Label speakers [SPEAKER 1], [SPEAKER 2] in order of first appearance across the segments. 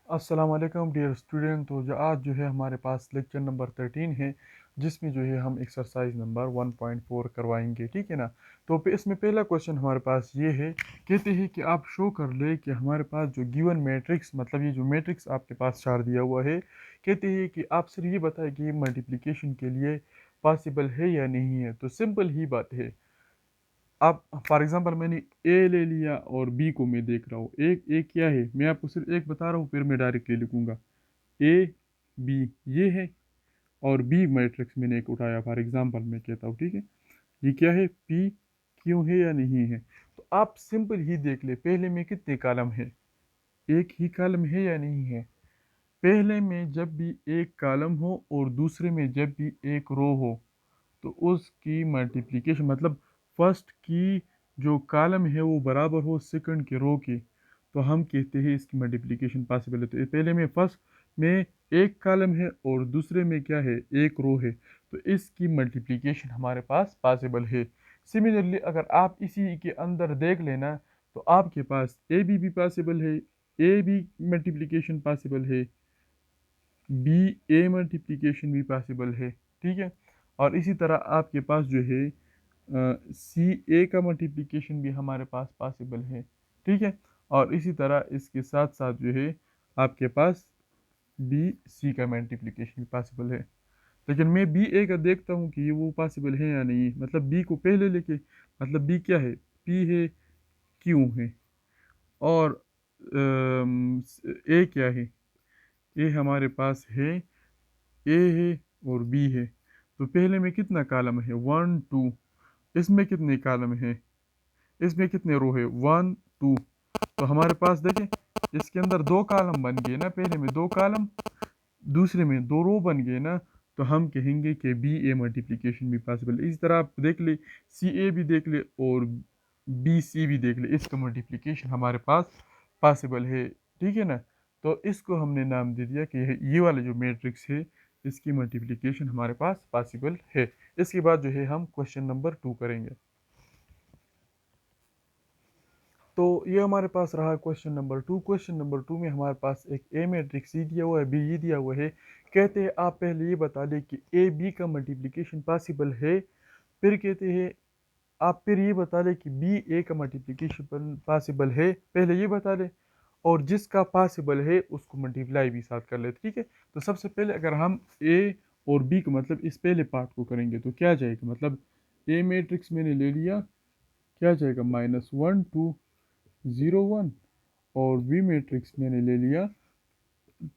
[SPEAKER 1] अस्सलाम वालेकुम dear student. तो जो आज जो है हमारे पास लेक्चर नंबर 13 है, जिसमें जो है हम एक्सरसाइज नंबर 1.4 करवाएंगे, ठीक है ना। तो इसमें पहला क्वेश्चन हमारे पास ये है, कहते हैं कि आप शो कर ले कि हमारे पास जो गिवन मैट्रिक्स, मतलब ये जो मैट्रिक्स आपके पास चार्ट दिया हुआ है, कहते हैं कि आप सिर्फ ये बताएं कि ये मल्टीप्लिकेशन के लिए पॉसिबल है या नहीं है। तो सिंपल ही बात है। अब फॉर एग्जांपल मैंने ए ले लिया और बी को मैं देख रहा हूँ। एक ए क्या है, मैं आपको सिर्फ एक बता रहा हूँ, फिर मैं डायरेक्टली लिखूंगा ए बी ये है। और बी मैट्रिक्स मैंने एक उठाया, फॉर एग्जांपल मैं कहता हूँ, ठीक है। ये क्या है, पी क्यों है या नहीं है। तो आप सिंपल ही देख ले, पहले में कितने कॉलम है, एक ही कॉलम है या नहीं है। पहले में जब भी एक कॉलम हो और दूसरे में जब भी एक रो हो, तो उसकी मल्टीप्लिकेशन मतलब फर्स्ट की जो कॉलम है वो बराबर हो सेकंड के रो के, तो हम कहते हैं इसकी मल्टीप्लिकेशन पॉसिबल है। तो पहले में फर्स्ट में एक कॉलम है और दूसरे में क्या है, एक रो है, तो इसकी मल्टीप्लिकेशन हमारे पास पॉसिबल है। सिमिलरली अगर आप इसी के अंदर देख लेना, तो आपके पास ए बी पॉसिबल है, ए बी मल्टीप्लिकेशन पॉसिबल है, बी ए मल्टीप्लिकेशन भी पॉसिबल है, ठीक है। और इसी तरह आपके पास जो है सी ए का मल्टीप्लिकेशन भी हमारे पास पॉसिबल है, ठीक है। और इसी तरह इसके साथ साथ जो है आपके पास बी सी का मल्टीप्लिकेशन भी पॉसिबल है। लेकिन मैं बी ए का देखता हूँ कि ये वो पॉसिबल है या नहीं, मतलब बी को पहले लेके, मतलब बी क्या है, पी है, क्यू है, और ए क्या है, ए हमारे पास है, ए है और बी है। तो पहले में कितना कॉलम है, वन टू। इसमें कितने कॉलम है, इसमें कितने रो है, वन टू। तो हमारे पास देखें, इसके अंदर दो कॉलम बन गए ना, पहले में दो कॉलम, दूसरे में दो रो बन गए ना। तो हम कहेंगे कि बी ए मल्टीप्लिकेशन भी पॉसिबल है। इसी तरह आप देख ले, सी ए भी देख ले और बी सी भी देख ले, इसका मल्टीप्लिकेशन हमारे पास पॉसिबल है, ठीक है ना। तो इसको हमने नाम दे दिया कि ये वाला जो मैट्रिक्स है, इसकी मल्टीप्लिकेशन हमारे पास पॉसिबल है। इसके बाद जो है हम क्वेश्चन नंबर 2 करेंगे। तो ये हमारे पास रहा क्वेश्चन नंबर 2। क्वेश्चन नंबर 2 में हमारे पास एक ए मैट्रिक्स सी दिया हुआ है, बी ये दिया हुआ है। कहते हैं आप पहले ये बता दें कि ए बी का मल्टीप्लिकेशन पॉसिबल है। फिर कहते हैं आप फिर ये बता दें कि बी ए का मल्टीप्लिकेशन पॉसिबल है, पहले ये बता दें। और जिसका पॉसिबल है उसको मल्टीप्लाई भी साथ कर ले, ठीक है। तो सबसे पहले अगर हम ए और बी को मतलब इस पहले पार्ट को करेंगे तो क्या जाएगा, मतलब ए मैट्रिक्स मैंने ले लिया, क्या जाएगा, -1 2 0 1। और बी मैट्रिक्स मैंने ले लिया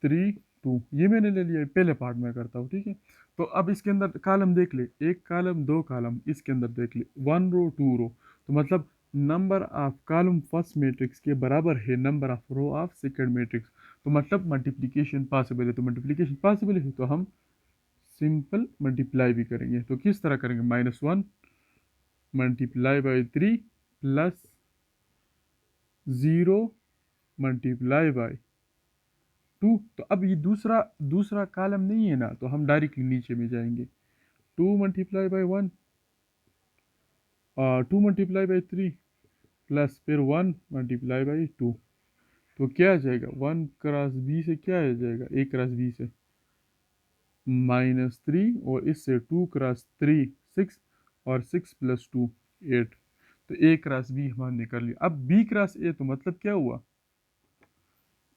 [SPEAKER 1] 3 2, ये मैंने ले लिया, पहले पार्ट में करता हूँ, ठीक है। तो अब इसके अंदर कॉलम देख ले, एक कॉलम दो कॉलम, इसके अंदर देख ले वन रो टू रो। तो मतलब number of column first matrix के बराबर है number of row of second matrix. तो मतलब मल्टीप्लिकेशन पॉसिबल है। तो मल्टीप्लिकेशन पॉसिबल है तो हम सिंपल मल्टीप्लाई भी करेंगे। तो किस तरह करेंगे, -1 multiply by 3 plus 0 multiply by 2। तो अब ये दूसरा दूसरा कॉलम नहीं है ना, तो हम डायरेक्टली नीचे में जाएंगे। 2 multiply by 1, 2 multiply by 3 plus फिर 1 मल्टीप्लाई बाई 2। तो क्या आ जाएगा, 1 क्रॉस बी से क्या आ जाएगा, A क्रॉस बी से -3, और इससे 2 क्रॉस 3 6, और 6 + 2 8। तो A क्रॉस बी हमने कर लिया। अब B क्रॉस A, तो मतलब क्या हुआ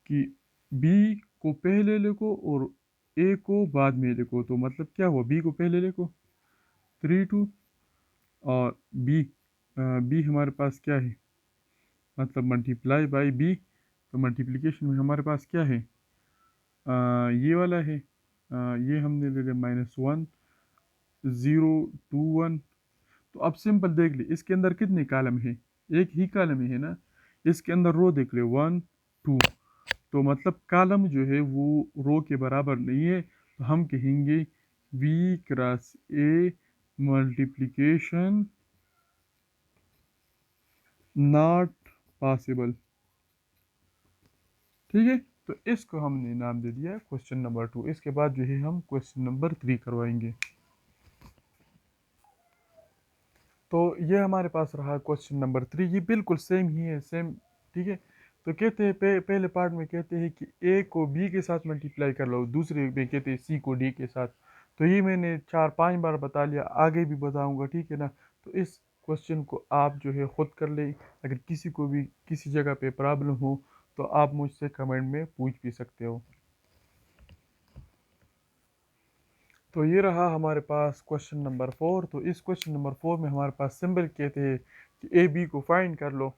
[SPEAKER 1] कि बी को पहले लिखो और ए को बाद में लिखो। तो मतलब क्या हुआ, बी को पहले लिखो 3 2, और बी हमारे पास क्या है, मतलब मल्टीप्लाई बाई बी। तो मल्टीप्लिकेशन में हमारे पास क्या है, ये वाला है, ये हमने ले लिया -1 0 2 1। तो अब सिंपल देख ले, इसके अंदर कितने कॉलम है, एक ही कॉलम है ना। इसके अंदर रो देख ले 1 2। तो मतलब कॉलम जो है वो रो के बराबर नहीं है, तो हम कहेंगे B cross A multiplication not possible, ठीक है। तो इसको हमने नाम दे दिया क्वेश्चन नंबर 2। इसके बाद जो है हम क्वेश्चन नंबर 3 करवाएंगे। तो ये हमारे पास रहा क्वेश्चन नंबर 3, ये बिल्कुल सेम ही है, सेम, ठीक है। तो कहते हैं पहले पार्ट में कहते हैं कि ए को बी के साथ मल्टीप्लाई कर लो, दूसरे में कहते हैं सी को डी के साथ। तो ये मैंने 4-5 बार बता लिया, आगे भी बताऊंगा, ठीक है ना। तो इस क्वेश्चन को आप जो है खुद कर ले। अगर किसी को भी किसी जगह पे प्रॉब्लम हो तो आप मुझसे कमेंट में पूछ भी सकते हो। तो ये रहा हमारे पास क्वेश्चन नंबर 4। तो इस क्वेश्चन नंबर 4 में हमारे पास सिंबल कहते हैं कि ए बी को फाइंड कर लो,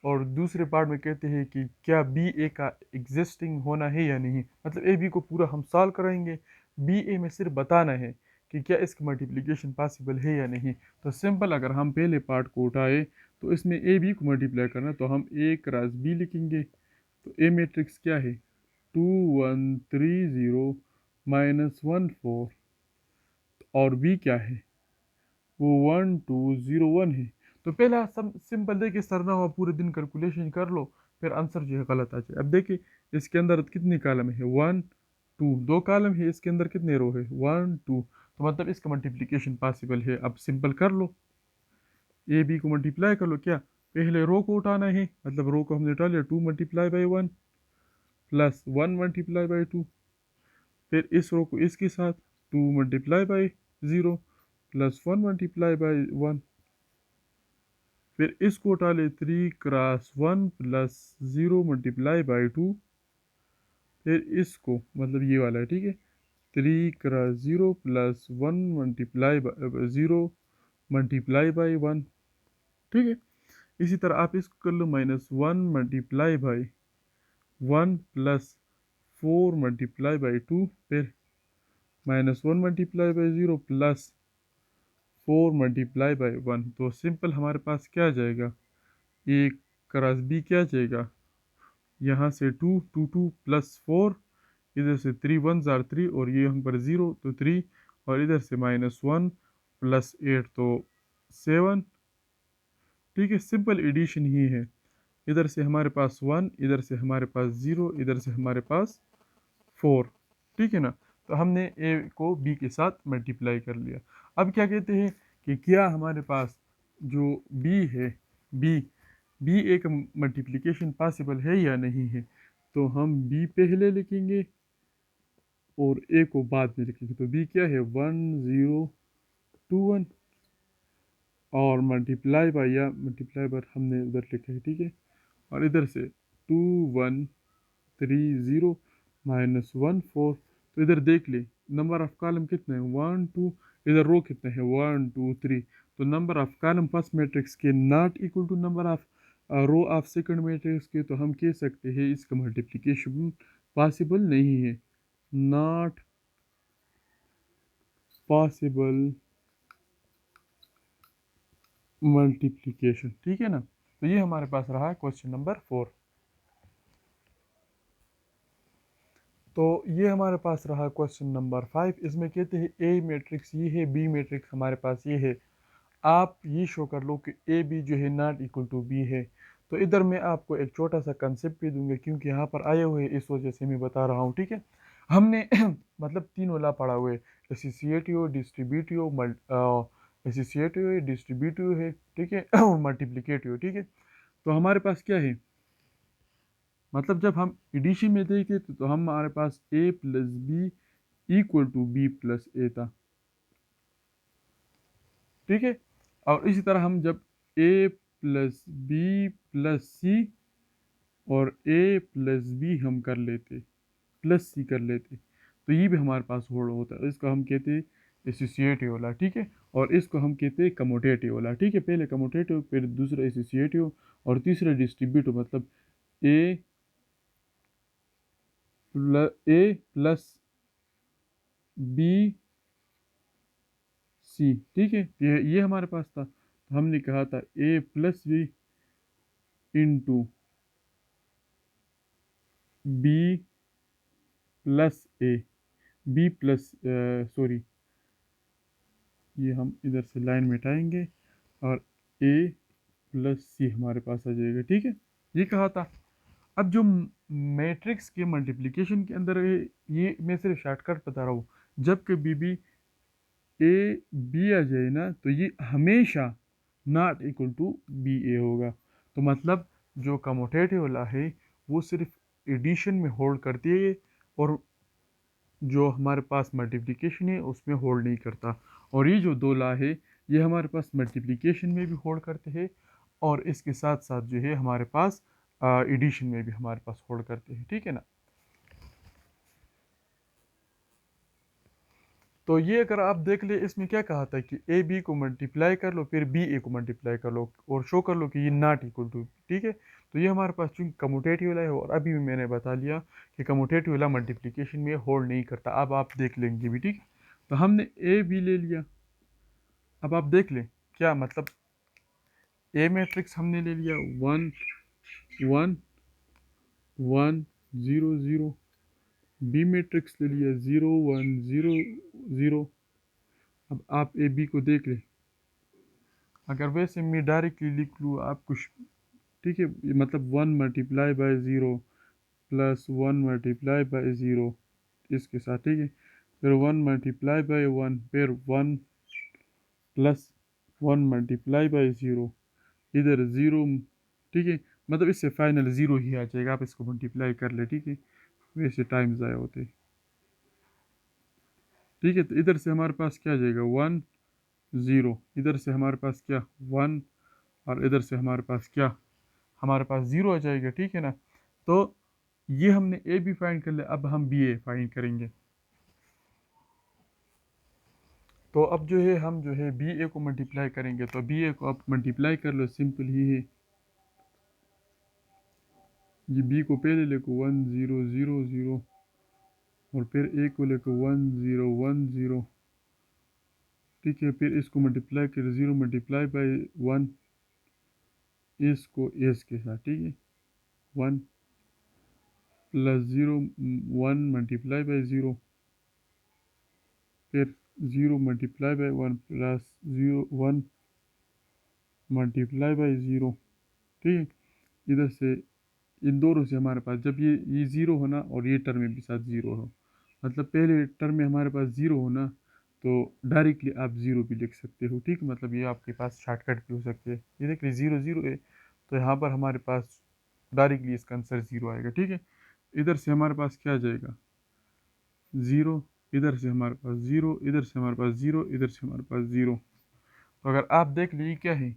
[SPEAKER 1] और दूसरे पार्ट में कहते हैं कि क्या बी ए का एग्जिस्टिंग होना है या नहीं। मतलब ए बी को पूरा हम सॉल्व कराएंगे, बी ए में सिर्फ बताना है कि क्या इसकी मल्टीप्लिकेशन पॉसिबल है या नहीं। तो सिंपल अगर हम पहले पार्ट को उठाए तो इसमें ए बी को मल्टीप्लाई करना, तो हम ए क्रॉस बी लिखेंगे। तो ए मैट्रिक्स क्या है, 2 1 3 0 -1 4, और बी क्या है, वो 1 2 0 1 है। तो पहला सब सिंपल देखिए, सरना हुआ पूरे दिन कैलकुलेशन कर लो, फिर आंसर जो है गलत आ जाए। अब देखिए इसके अंदर कितने कॉलम है, 1 2, 2 कॉलम है, इसके अंदर कितने रो है, 1 2। तो मतलब इसका मल्टीप्लिकेशन पॉसिबल है। अब सिंपल कर लो, ए बी को मल्टीप्लाई कर लो। क्या, पहले रो को उठाना है, मतलब रो को हमने उठा लिया, 2 × 1 प्लस 1 × 2, फिर इस रो को इसके साथ 2 × 0 प्लस 1 × 1, फिर इसको उठा ले 3 × 1 प्लस 0 × 2, फिर इसको मतलब ये वाला है, ठीक है, 3 × 0 प्लस 1 × 0 × 1, ठीक है। इसी तरह आप इसको कर लो -1 × 1 प्लस 4 × 2, फिर -1 × 0 प्लस 4 × 1। तो सिंपल हमारे पास क्या आ जाएगा, ए क्रॉस बी क्या आ जाएगा, यहाँ से 2 प्लस 4, इधर से 3 1 × 3, और ये यहाँ पर 0 तो 3, और इधर से -1 प्लस 8 तो 7, ठीक है। सिंपल एडिशन ही है, इधर से हमारे पास 1, इधर से हमारे पास 0, इधर से हमारे पास 4, ठीक है ना। तो हमने ए को बी के साथ मल्टीप्लाई कर लिया। अब क्या कहते हैं कि क्या हमारे पास जो बी है, बी बी ए का मल्टीप्लिकेशन पॉसिबल है या नहीं है। तो हम बी पहले लिखेंगे और ए को बाद में लिखेंगे। तो बी क्या है, 1 0 2 1, और मल्टीप्लाई बार हमने उधर लिखा है, ठीक है। और इधर से 2 1 3 0 -1 4। तो इधर देख ले नंबर ऑफ कॉलम कितने हैं, 1 2, इधर रो कितने हैं, 1 2 3। तो number of column first matrix के not equal to number of row of second matrix के। तो हम कह सकते हैं इसका मल्टीप्लिकेशन पॉसिबल नहीं है, नॉट पॉसिबल मल्टीप्लिकेशन, ठीक है ना। तो ये हमारे पास रहा क्वेश्चन नंबर 4। तो ये हमारे पास रहा क्वेश्चन नंबर 5। इसमें कहते हैं ए मैट्रिक्स ये है, बी मैट्रिक्स हमारे पास ये है, आप ये शो कर लो कि ए बी जो है नॉट इक्वल टू बी है। तो इधर मैं आपको एक छोटा सा कंसेप्ट भी दूंगा, क्योंकि यहाँ पर आए हुए इस वजह से मैं बता रहा हूँ, ठीक है। हमने मतलब 3 वाला पढ़ा हुआ है, एसोसिएटिव, डिस्ट्रीब्यूटिव, एसोसिएटिव, डिस्ट्रीब्यूटिव है, ठीक है, और मल्टीप्लिकेटिव, ठीक है। तो हमारे पास क्या है, मतलब जब हम एडिशन में देखे तो हमारे पास A plus B equal to B plus A था, ठीक है। और इसी तरह हम जब A plus B plus C और ए प्लस बी हम कर लेते, प्लस सी कर लेते, तो ये भी हमारे पास होड़ होता है। इसको हम कहते हैं एसोसिएटिव वाला, ठीक है। और इसको हम कहते हैं कमोटेटिव वाला, ठीक है। पहले कमोटेटिव, फिर दूसरा एसोसिएटिव, और तीसरा डिस्ट्रीब्यूटिव। मतलब ए प्लस बी सी, ठीक है। ये हमारे पास था, तो हमने कहा था A plus B into B plus A, B plus sorry, ये हम इधर से लाइन मिटाएंगे और ए प्लस सी हमारे पास आ जाएगा, ठीक है। ये कहा था। अब जो मैट्रिक्स के मल्टीप्लिकेशन के अंदर है, ये मैं सिर्फ शॉर्टकट बता रहा हूँ। जब कभी भी ए बी आ जाए ना, तो ये हमेशा नॉट इक्वल टू बी ए होगा। तो मतलब जो कमोटेटिव वाला है वो सिर्फ एडिशन में होल्ड करती है, और जो हमारे पास मल्टीप्लिकेशन है उसमें होल्ड नहीं करता। और ये जो दो लॉ है ये हमारे पास मल्टीप्लिकेशन में भी होल्ड करते हैं, और इसके साथ साथ जो है हमारे पास एडिशन में भी हमारे पास होल्ड करते हैं, ठीक है ना। तो ये अगर आप देख ले, इसमें क्या कहा था कि ए बी को मल्टीप्लाई कर लो फिर बी ए को मल्टीप्लाई कर लो और शो कर लो कि ये नॉट इक्वल टू, ठीक है। तो ये हमारे पास चूंकि कम्यूटेटिव वाला है, और अभी भी मैंने बता लिया कि कम्यूटेटिव वाला मल्टीप्लिकेशन में होल्ड नहीं करता। अब आप देख लेंगे भी, ठीक है। तो हमने ए बी ले लिया। अब आप देख लें क्या मतलब, ए मैट्रिक्स हमने ले लिया 1 1 1 0 0, बी मैट्रिक्स ले लिया 0 1 0 0। अब आप ए बी को देख लें, अगर वैसे मैं डायरेक्टली लिख लूँ आप कुछ, ठीक है, ये मतलब 1 multiply by 0 plus 1 multiply by 0 इसके साथ, ठीक है। फिर 1 मल्टीप्लाई बाय 1, फिर 1 प्लस 1 मल्टीप्लाई बाय 0, इधर 0, ठीक है। मतलब इससे फाइनल 0 ही आ जाएगा, आप इसको मल्टीप्लाई कर ले, ठीक है। वैसे टाइम ज़ाया होते, ठीक है। तो इधर से हमारे पास क्या आ जाएगा 1 0, इधर से हमारे पास क्या 1, और इधर से हमारे पास क्या, हमारे पास 0 आ जाएगा, ठीक है ना। तो ये हमने ए भी फाइंड कर लिया, अब हम बी ए फाइंड करेंगे। तो अब जो है हम जो है बी ए को मल्टीप्लाई करेंगे, तो बी ए को आप मल्टीप्लाई कर लो, सिंपल ही है। ये बी को पहले लिखो 1 0 0 0, और फिर ए को लिखो 1 0 1 0, ठीक है। फिर इसको मल्टीप्लाई कर 0 मल्टीप्लाई बाय 1, इसको एस के साथ, ठीक है। 1 प्लस 0 1 मल्टीप्लाई बाय 0, फिर 0 multiply by 1 plus 0 1 multiply by 0, ठीक है। इधर से इन दोनों से हमारे पास जब ये ज़ीरो होना और ये टर्म में भी साथ ज़ीरो हो, मतलब पहले टर्म में हमारे पास ज़ीरो होना, तो डायरेक्टली आप ज़ीरो भी लिख सकते हो, ठीक है। मतलब ये आपके पास शॉर्टकट भी हो सकते हैं। ये देखिए 0 0 है, तो यहाँ पर हमारे पास डायरेक्टली इसका आंसर 0 आएगा, ठीक है। इधर से हमारे पास क्या आ जाएगा 0, इधर से हमारे पास 0, इधर से हमारे पास 0, इधर से हमारे पास 0। तो अगर आप देख लीजिए क्या है,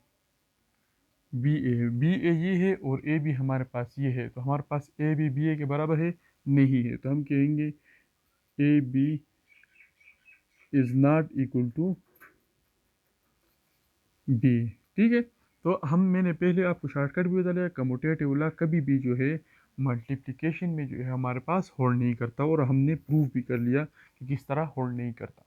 [SPEAKER 1] बी ए है, बी ए ये है, और ए बी हमारे पास ये है। तो हमारे पास ए बी बी ए के बराबर है नहीं है, तो हम कहेंगे A B is not equal to B, ठीक है। तो हम मैंने पहले आपको शॉर्टकट भी बता दिया, कम्यूटेटिव वाला कभी भी जो है मल्टीप्लिकेशन में जो है हमारे पास होल्ड नहीं करता, और हमने प्रूव भी कर लिया कि किस तरह होल्ड नहीं करता।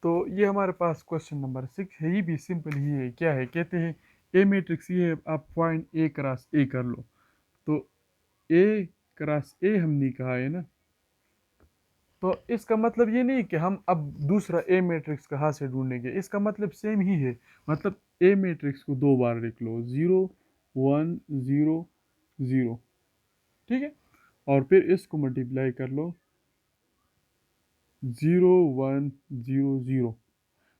[SPEAKER 1] तो ये हमारे पास क्वेश्चन नंबर 6 है, ये भी सिंपल ही है। क्या है, कहते हैं ए मैट्रिक्स ये है, आप पॉइंट ए क्रॉस ए कर लो। तो ए क्रॉस ए हमने कहा है ना, तो इसका मतलब ये नहीं कि हम अब दूसरा ए मैट्रिक्स कहाँ से ढूंढेंगे, इसका मतलब सेम ही है। मतलब ए मैट्रिक्स को दो बार लिख लो, 0 1 0 0, ठीक है। और फिर इसको मल्टीप्लाई कर लो 0 1 0 0।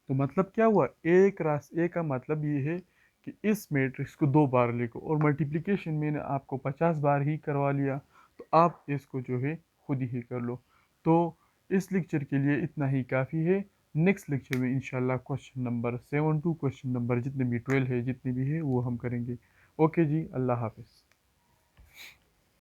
[SPEAKER 1] तो मतलब क्या हुआ, ए क्रॉस ए का मतलब ये है कि इस मैट्रिक्स को दो बार लिखो, और मल्टीप्लिकेशन मैंने आपको 50 बार ही करवा लिया, तो आप इसको जो है खुद ही कर लो। तो इस लेक्चर के लिए इतना ही काफ़ी है। नेक्स्ट लेक्चर में इंशाल्लाह question number 7 to question number जितने भी 12 है, जितने भी है वो हम करेंगे। ओके जी, अल्लाह हाफिज़।